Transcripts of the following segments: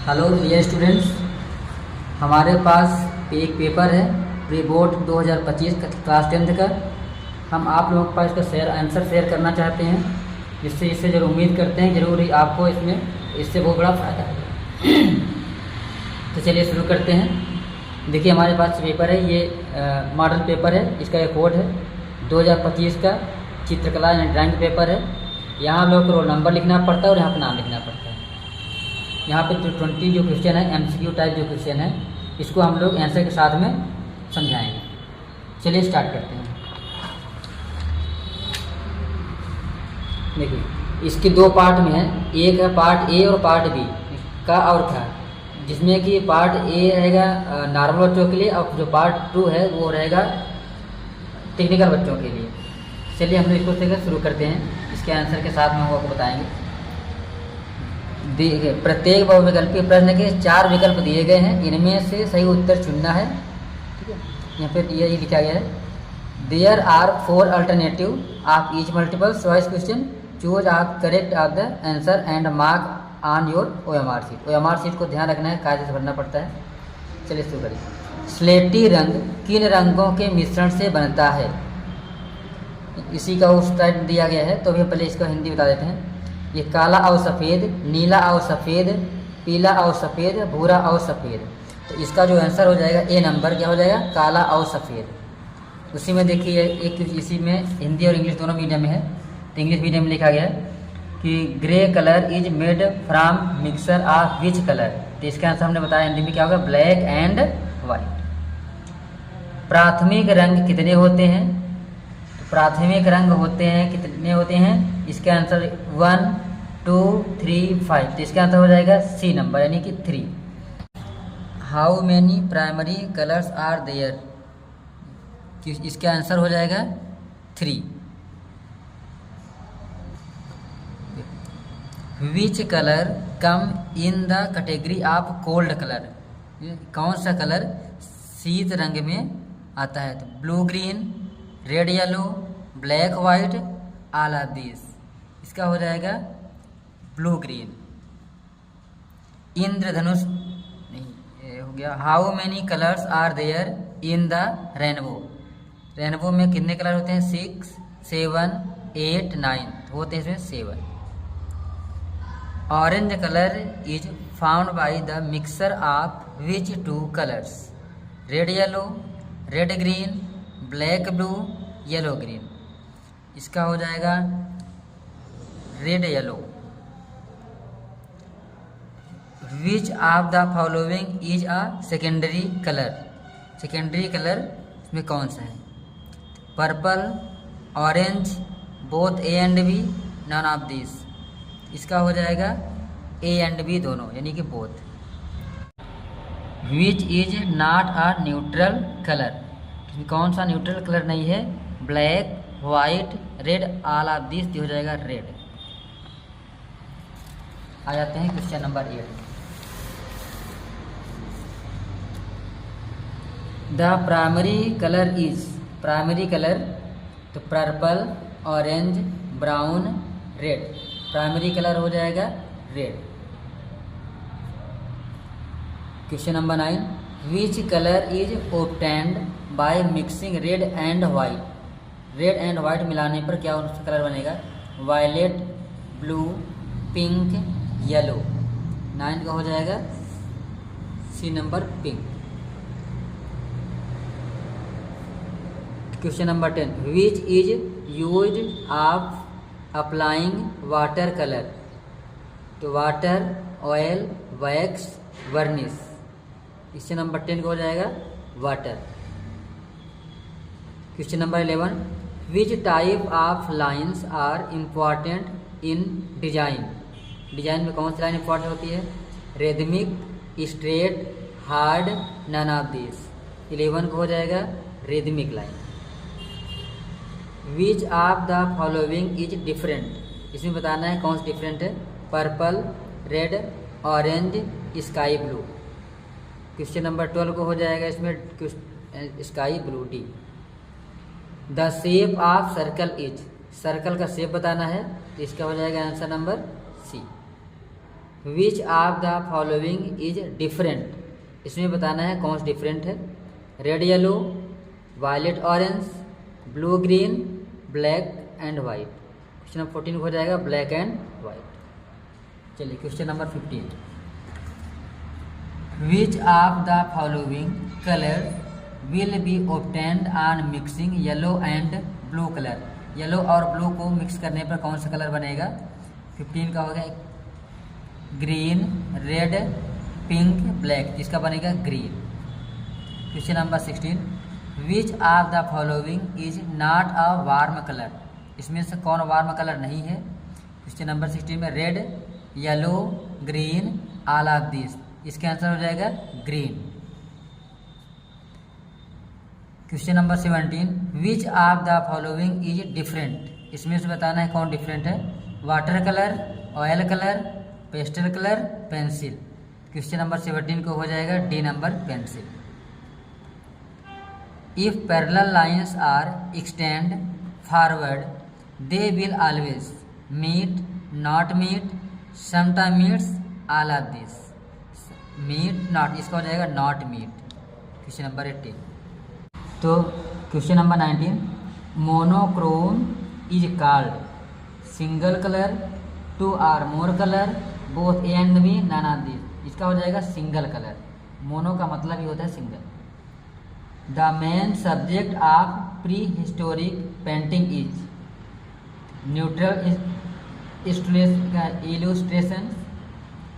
Hello dear students, हमारे पास एक paper है प्री बोर्ड 2025 का क्लास 10th का। हम आप लोगों के पास इसका आंसर शेयर करना चाहते हैं, जिससे इससे जरूर उम्मीद करते हैं जरूर ही आपको इससे बहुत बड़ा फ़ायदा है। तो चलिए शुरू करते हैं। देखिए हमारे पास पेपर है, ये मॉडल पेपर है, इसका एक कोड है 2025 का चित्रकला यानी ड्राइंग पेपर है। यहाँ हम लोग को रोल नंबर लिखना पड़ता है और यहाँ पर नाम लिखना पड़ता है। यहाँ पे 20 जो क्वेश्चन है MCQ टाइप जो क्वेश्चन है, इसको हम लोग आंसर के साथ में समझाएंगे। चलिए स्टार्ट करते हैं। देखिए इसके दो पार्ट में है, एक है पार्ट ए और पार्ट बी का और था, जिसमें कि पार्ट ए रहेगा नॉर्मल बच्चों के लिए और जो पार्ट 2 है वो रहेगा टेक्निकल बच्चों के लिए। चलिए हम लोग इसको से शुरू करते हैं, इसके आंसर के साथ में हम आपको बताएंगे। प्रत्येक बहुविकल्पीय प्रश्न के 4 विकल्प दिए गए हैं, इनमें से सही उत्तर चुनना है। ठीक है, यहाँ पे ये लिखा गया है there are 4 alternative of each multiple choice question, choose आप correct of the answer and mark on your OMR sheet. OMR sheet को ध्यान रखना है, कायदे से भरना पड़ता है। चलिए शुरू करिए। स्लेटी रंग किन रंगों के मिश्रण से बनता है? इसी का उस टाइप दिया गया है, तो अभी पहले इसका हिंदी बता देते हैं। ये काला और सफ़ेद, नीला और सफ़ेद, पीला और सफ़ेद, भूरा और सफ़ेद। तो इसका जो आंसर हो जाएगा ए नंबर क्या हो जाएगा, काला और सफ़ेद। उसी में देखिए एक इसी में हिंदी और इंग्लिश दोनों मीडियम में है, तो इंग्लिश मीडियम में लिखा गया है कि grey colour is made from mixer of which colour. तो इसका आंसर हमने बताया हिंदी में क्या होगा, ब्लैक एंड वाइट। प्राथमिक रंग कितने होते हैं? तो प्राथमिक रंग होते हैं, कितने होते हैं? इसका आंसर 1 2 3 5। तो इसका आंसर हो जाएगा सी नंबर यानी कि 3। How many primary colours are there? इसका आंसर हो जाएगा 3। Which colour come in the category of cold colour? कौन सा कलर शीत रंग में आता है? तो blue green, red yellow, black white, all of this. इसका हो जाएगा ब्लू ग्रीन। इंद्रधनुष नहीं, ये हो गया। How many colours are there in the rainbow? Rainbow में कितने कलर होते हैं? 6 7 8 9 होते हैं, इसमें 7। Orange colour is found by the mixer of which 2 colours? Red yellow, red green, black blue, yellow green. इसका हो जाएगा red yellow. Which of the following is a secondary colour? Secondary colour इसमें कौन सा है? Purple, orange, both A and B, none of this. इसका हो जाएगा ए एंड बी दोनों यानी कि both. Which is not a neutral colour? इसमें कौन सा न्यूट्रल कलर नहीं है? Black, white, red, all of this. हो जाएगा रेड। आ जाते हैं question number 8। The primary colour is? Primary colour तो purple, orange, brown, red. Primary colour हो जाएगा red. Question number 9। Which colour is obtained by mixing red and white? Red and white मिलाने पर क्या कलर बनेगा? Violet, blue, pink, yellow. 9 का हो जाएगा C number pink. Question number 10। Which is used of applying water colour? तो water, oil, wax, varnish. इससे number 10 का हो जाएगा water. Question number 11। Which type of lines are important in design? Design में कौन सी लाइन इंपॉर्टेंट होती है? Rhythmic, straight, hard, none of this. 11 को हो जाएगा rhythmic line. Which of the following is different? इसमें बताना है कौन सा डिफरेंट है? Purple, red, orange, sky blue. Question number 12 को हो जाएगा इसमें sky blue, D. The shape of circle is? Circle का शेप बताना है, तो इसका हो जाएगा answer number C. Which of the following is different, इसमें बताना है कौन सा डिफरेंट है। Red yellow, violet orange, blue green, black and white. Question number 14 हो जाएगा ब्लैक एंड वाइट। चलिए question number 15, which of the following colour will be obtained on mixing yellow and blue colour. Yellow और blue को mix करने पर कौन सा colour बनेगा। 15 का हो गया ग्रीन, रेड, पिंक, ब्लैक, इसका बनेगा green. Question number 16, which of the following is not a warm colour, इसमें से कौन वार्म कलर नहीं है। क्वेश्चन नंबर 16 में red, yellow, green, all of this, इसका आंसर हो जाएगा green. Question number 17, which of the following is different, इसमें से बताना है कौन डिफरेंट है। Water colour, oil colour, pastel colour, pencil. Question number 17 को हो जाएगा D number pencil. If parallel lines are extend forward they will always meet, not meet, sometime meets, all of this. Meet not, इसका हो जाएगा not meet. Question number 18। तो question number 19, monochrome is called single colour, two or more colour, both A and B, none of this, इसका हो जाएगा single colour. Mono का मतलब ही होता है single. The main subject of prehistoric painting is neutral illustration,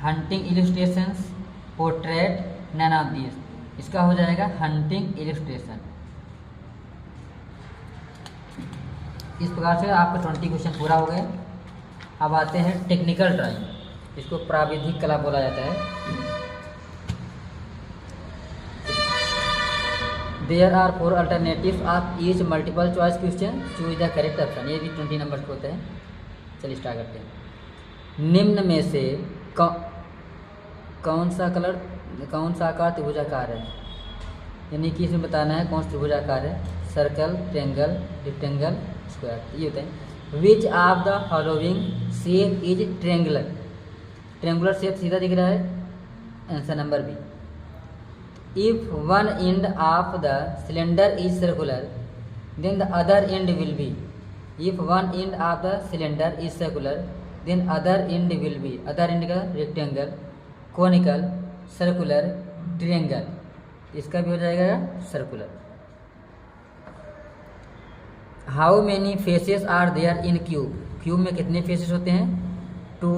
hunting illustrations, portrait, none of this, इसका हो जाएगा हंटिंग इलुस्ट्रेशन। इस प्रकार से आपका 20 क्वेश्चन पूरा हो गए। अब आते हैं टेक्निकल ड्राइंग, इसको प्राविधिक कला बोला जाता है। There are 4 alternative of each multiple choice question, choose the correct option, ये भी 20 नंबर के होते हैं। चलिए स्टार्ट करते हैं। निम्न में से कौन सा आकार त्रिभुजाकार है, यानी कि इसमें बताना है कौन सा त्रिभुजाकार है। सर्कल, ट्रायंगल, रेक्टेंगल, स्क्वायर, ये होते हैं। Which of the following shape is triangular, triangular shape सीधा दिख रहा है, answer number B. If one end of the cylinder is circular then the other end will be, if one end of the cylinder is circular then other end will be, other end का rectangle, conical, circular, triangle, इसका भी हो जाएगा circular. How many faces are there in cube, cube में कितने faces होते हैं। 2,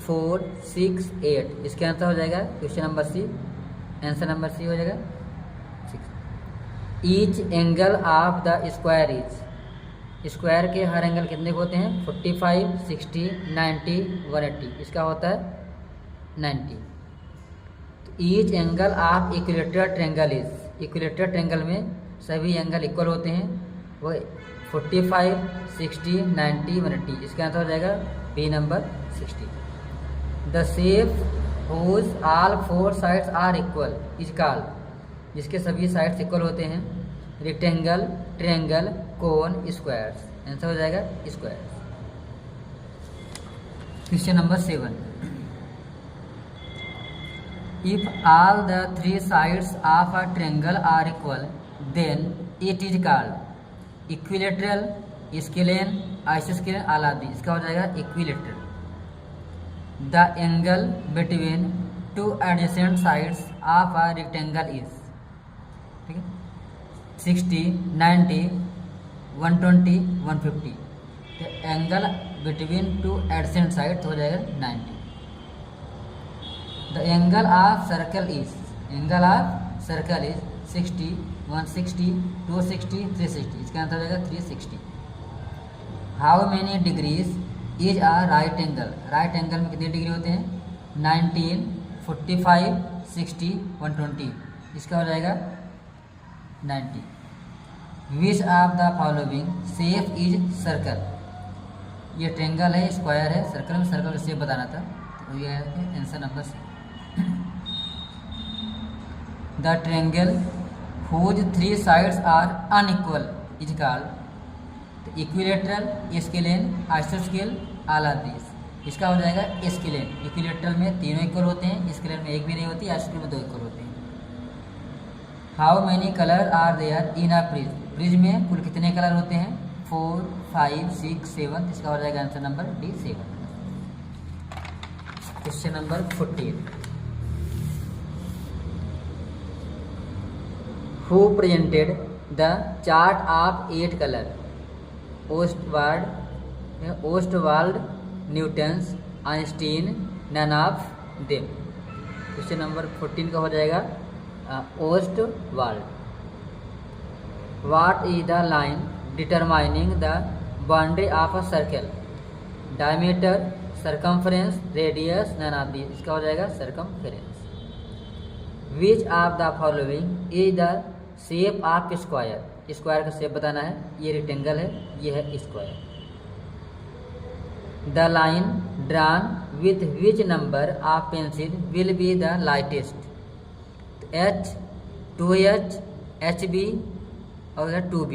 4, 6, 8, इसका आंसर हो जाएगा question number C, answer number C हो जाएगा 6। Each angle of the square is, square के हर एंगल कितने होते हैं। 45, 60, 90, 180, इसका होता है 90। तो each angle of equilateral triangle is, equilateral triangle में सभी एंगल इक्वल होते हैं, वो 45, 60, 90, 180, इसका आंसर हो जाएगा B number 60। The shape whose all 4 sides are equal is called, जिसके सभी साइड्स इक्वल होते हैं। Rectangle, triangle, cone, squares, answer हो जाएगा square. Question number 7, if all the 3 sides of a triangle are equal then it is called equilateral, scalene, isosceles, all of this, इसका हो जाएगा equilateral. The angle between 2 adjacent sides of a rectangle is, ठीक है, 60, 90, 120, 150, तो angle between 2 adjacent sides हो जाएगा 90। The angle of circle is, angle of circle is 60, 160, 260, 360, इसका answer हो जाएगा 360। How many degrees is a right angle, right angle में कितने डिग्री होते हैं। 19, 45, 60, 120, इसका हो जाएगा 90। Which of the following shape is circle, ये ट्रायंगल है, स्क्वायर है, सर्कल में सर्कल का शेप बताना था, तो ये है answer number C. The triangle whose 3 sides are unequal is called equilateral, scalene, आइसोस्केल, ऑल ऑफ दिस, इसका हो जाएगा स्केलेन। इक्विलेटरल में तीनों इक्वल होते हैं, स्केलेन में एक भी नहीं होती, आइसोस्केलेन में दो इक्वल होते हैं। How many colour are there in a prism, prism में कुल कितने कलर होते हैं? 4, 5, 6, 7। इसका हो जाएगा answer number D 7। Question number 14, who presented the chart of 8 colour? Ostwald, Newton's, Einstein, none of them. Question number 14 का हो जाएगा Ostwald. What is the line determining the boundary of a circle? Diameter, circumference, radius, none of these. इसका हो जाएगा circumference. Which of the following is the shape of square? Square का shape बताना है। ये रेक्टेंगल है, ये है square. The line drawn with which number of pencil will be the lightest? H, 2H, HB और 2B।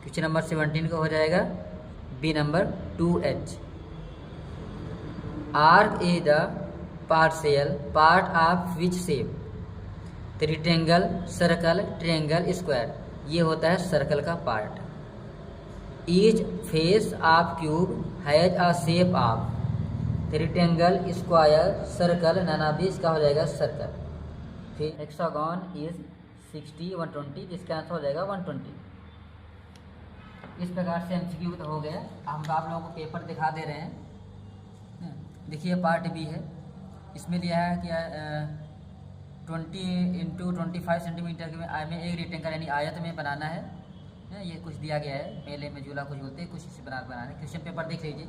क्वेश्चन नंबर 17 का हो जाएगा B number 2H। Arc is the partial part of which shape? Rectangle, circle, triangle, square. ये होता है circle का पार्ट। Each face of cube has a shape of rectangle, square, circle, none of this. इसका हो जाएगा सर्कल। फिर hexagon is 60, 120, जिसका आंसर हो जाएगा 120। इस प्रकार से एमसीक्यू तो हो गया। हम आप लोगों को पेपर दिखा दे रहे हैं। देखिए पार्ट बी है, इसमें लिया है कि 20 × 25 सेंटीमीटर में एक रेक्टेंगल यानी आयत में बनाना है। ये कुछ दिया गया है, मेले में झूला कुछ बोलते हैं, कुछ इसे बनाना है। क्वेश्चन पेपर देख लीजिए।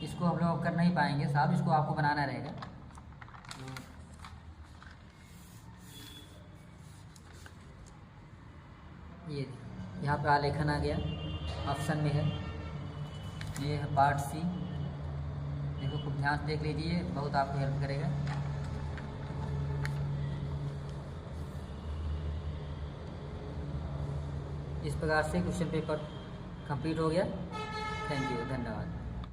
इसको हम लोग कर नहीं पाएंगे साहब, इसको आपको बनाना रहेगा। ये यहाँ पे आलेखन आ गया, ऑप्शन में है। ये है पार्ट सी। देखो खूब ध्यान से देख लीजिए, बहुत आपको हेल्प करेगा। इस प्रकार से क्वेश्चन पेपर कंप्लीट हो गया। थैंक यू, धन्यवाद।